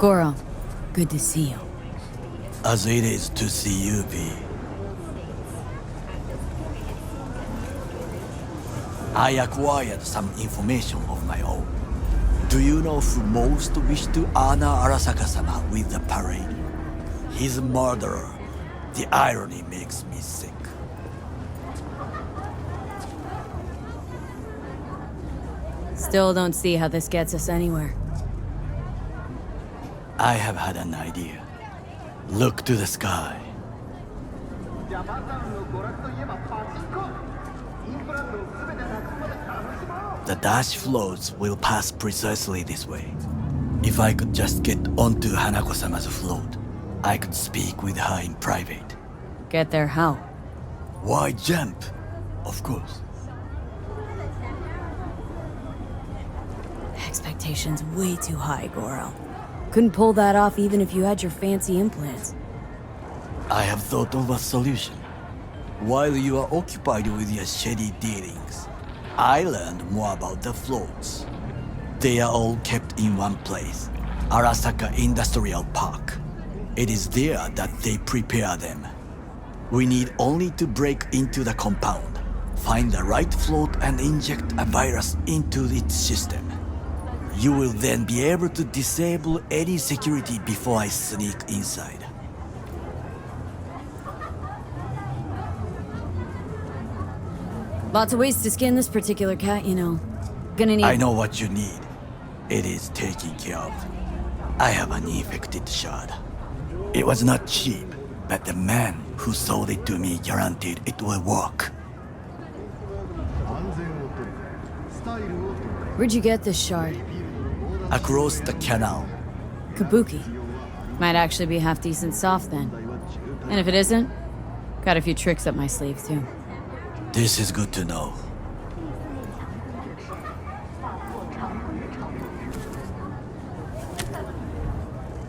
Goro, good to see you. As it is to see you, V. I acquired some information of my own. Do you know who most wished to honor Arasaka-sama with the parade? His murderer. The irony makes me sick. Still don't see how this gets us anywhere. I have had an idea. Look to the sky. The dash floats will pass precisely this way. If I could just get onto Hanako-sama's float, I could speak with her in private. Get there how? Why jump? Of course. Expectations way too high, Goro. Couldn't pull that off even if you had your fancy implants. I have thought of a solution. While you are occupied with your shady dealings, I learned more about the floats. They are all kept in one place, Arasaka Industrial Park. It is there that they prepare them. We need only to break into the compound, find the right float and inject a virus into its system. You will then be able to disable any security before I sneak inside. Lots of ways to skin this particular cat, you know. Gonna need— I know what you need. It is taken care of. I have an infected shard. It was not cheap, but the man who sold it to me guaranteed it will work. Where'd you get this shard? Across the canal. Kabuki. Might actually be half decent soft then. And if it isn't, got a few tricks up my sleeve too. This is good to know.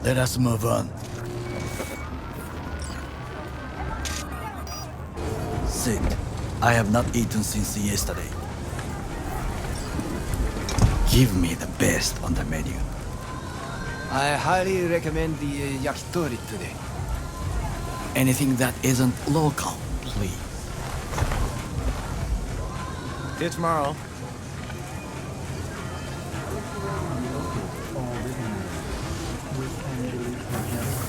Let us move on. Sit. I have not eaten since yesterday. Give me the best on the menu. I highly recommend the yakitori today. Anything that isn't local, please. See you tomorrow.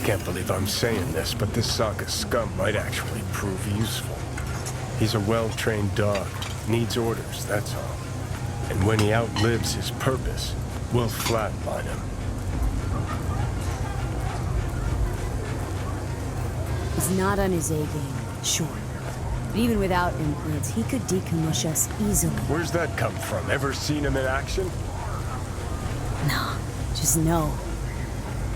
Can't believe I'm saying this, but this Saka scum might actually prove useful. He's a well-trained dog, needs orders, that's all. And when he outlives his purpose, we'll flatline him. He's not on his A game, sure. But even without implants, he could decommission us easily. Where's that come from? Ever seen him in action? No, just know.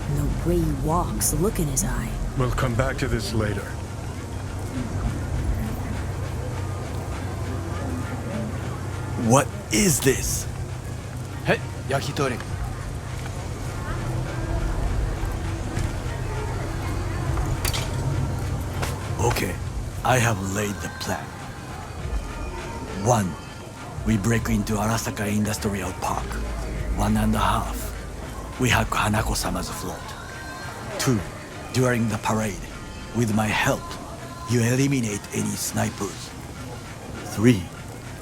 And the way he walks, the look in his eye. We'll come back to this later. What is this? Hey, yakitori. Okay, I have laid the plan. 1. We break into Arasaka Industrial Park. 1.5. We hack Hanako-sama's float. 2. During the parade, with my help, you eliminate any snipers. 3.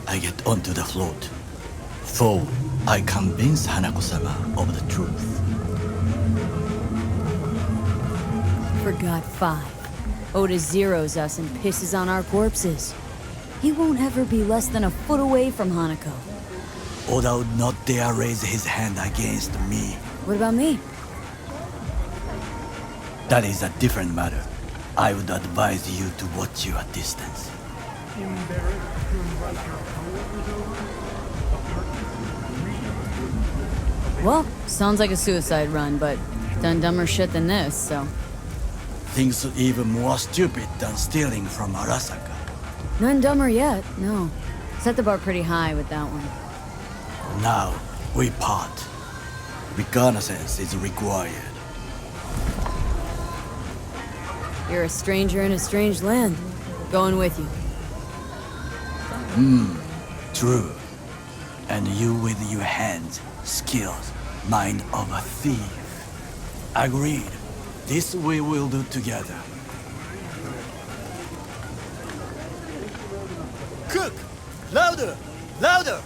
I get onto the float. 4. I convince Hanako-sama of the truth. Forgot 5. Oda zeroes us and pisses on our corpses. He won't ever be less than a foot away from Hanako. Oda would not dare raise his hand against me. What about me? That is a different matter. I would advise you to watch your distance. Well, sounds like a suicide run, but done dumber shit than this, so. Things even more stupid than stealing from Arasaka. None dumber yet, no. Set the bar pretty high with that one. Now, we part. Reconnaissance is required. You're a stranger in a strange land. Going with you. True. And you with your hands, skills, mind of a thief. Agreed. This we will do together. Cook! Louder! Louder!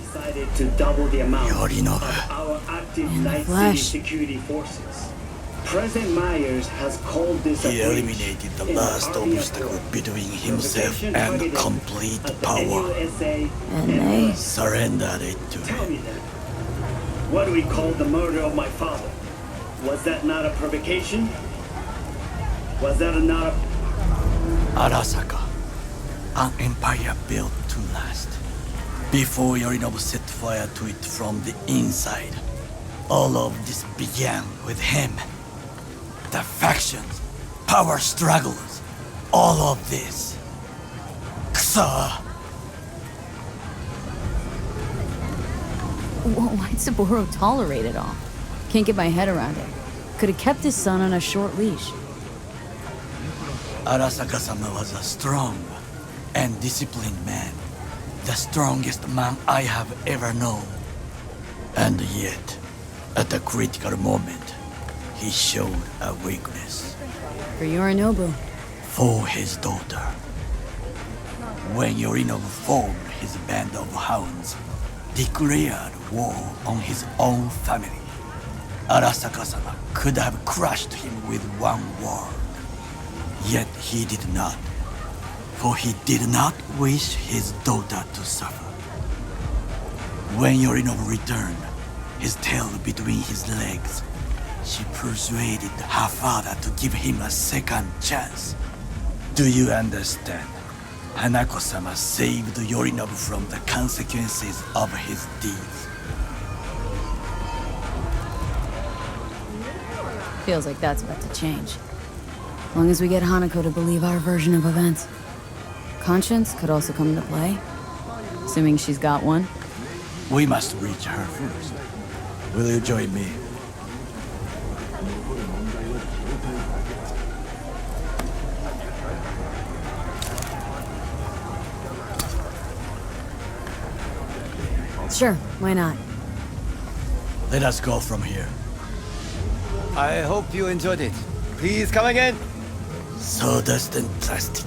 Decided to double the amount Yorinobu. of our active In the Night City flesh. security forces. President Myers has called this a He breach eliminated the in last army obstacle accord. between himself Provocation and targeted complete at the power. NUSA And they- Surrendered it to Tell him. me then, what do we call the murder of my father? Was that not a provocation? Was that not a... Arasaka, an empire built to last. Before Yorinobu set fire to it from the inside, all of this began with him. The factions, power struggles, all of this. Kusa! Why'd Saburo tolerate it all? Can't get my head around it. Could have kept his son on a short leash. Arasaka-sama was a strong and disciplined man. The strongest man I have ever known. And yet, at a critical moment, he showed a weakness For Yorinobu. for his daughter. When Yorinobu formed his band of hounds, declared war on his own family, Arasaka-sama could have crushed him with one word. Yet he did not, for he did not wish his daughter to suffer. When Yorinobu returned, his tail between his legs, she persuaded her father to give him a second chance. Do you understand? Hanako-sama saved Yorinobu from the consequences of his deeds. Feels like that's about to change. As long as we get Hanako to believe our version of events. Conscience could also come into play. Assuming she's got one. We must reach her first. Will you join me? Sure, why not? Let us go from here. I hope you enjoyed it. Please come again. So does the plastic.